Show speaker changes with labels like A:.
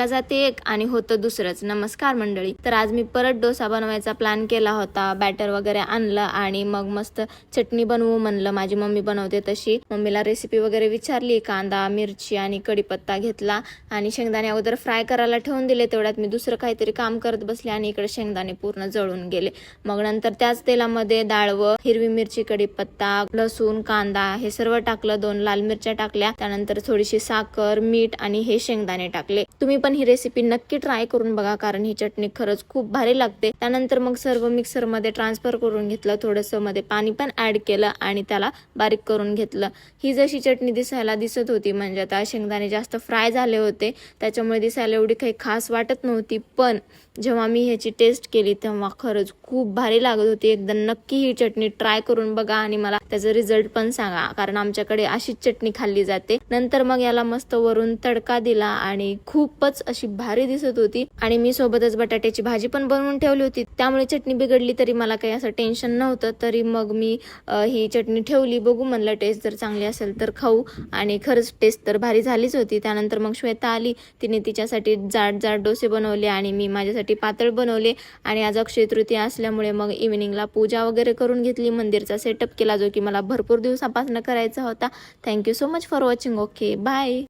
A: करायला जाते एक आणि होतं दुसरंच. नमस्कार मंडळी. तर आज मी परत डोसा बनवायचा प्लॅन केला होता. बॅटर वगैरे आणलं आणि मग मस्त चटणी बनवू म्हणलं. माझी मम्मी बनवते तशी. मम्मीला रेसिपी वगैरे विचारली. कांदा, मिरची आणि कढीपत्ता घेतला आणि शेंगदाणे अगोदर फ्राय करायला ठेवून दिले. तेवढ्यात मी दुसरं काहीतरी काम करत बसले आणि इकडे शेंगदाणे पूर्ण जळून गेले. मग नंतर त्याच तेलामध्ये डाळ व हिरवी मिरची, कढीपत्ता, लसूण, कांदा हे सर्व टाकलं. 2 लाल मिरच्या टाकल्या. त्यानंतर थोडीशी साखर, मीठ आणि हे शेंगदाणे टाकले. तुम्ही पण ही रेसिपी नक्की ट्राय करून बघा, कारण ही चटणी खरंच खूप भारी लागते. त्यानंतर मग सर्व मिक्सर मध्ये ट्रान्सफर करून घेतलं. थोडंसं मध्ये पाणी पण ऍड केलं आणि त्याला बारीक करून घेतलं. ही जशी चटणी दिसायला दिसत होती, म्हणजे आता शेंगदाणे जास्त फ्राय झाले होते त्याच्यामुळे दिसायला एवढी काही खास वाटत नव्हती, पण जेव्हा मी ह्याची टेस्ट केली तेव्हा खरंच खूप भारी लागत होती. एकदा नक्की ही चटणी ट्राय करून बघा आणि मला त्याचा रिझल्ट पण सांगा, कारण आमच्याकडे अशीच चटणी खाल्ली जाते. नंतर मग याला मस्त वरून तडका दिला आणि खूपच अशी भारी दिसत होती. आणि मी सोबतच बटाट्याची भाजी पण बनवून ठेवली होती, त्यामुळे चटणी बिघडली तरी मला काही असं टेन्शन नव्हतं. तरी मग मी ही चटणी ठेवली. बघू म्हणलं टेस्ट जर चांगली असेल तर खाऊ, आणि खरंच टेस्ट तर भारी झालीच होती. त्यानंतर मग श्वेता आली. तिने तिच्यासाठी जाड जाड डोसे बनवले आणि मी माझ्यासाठी पातळ बनवले. आणि आज अक्षय तृतीया असल्यामुळे मग इव्हिनिंगला पूजा वगैरे करून घेतली. मंदिरचा सेटअप केला, जो की मला भरपूर दिवसापासून करायचा होता. Thank you so much for watching. Okay, bye.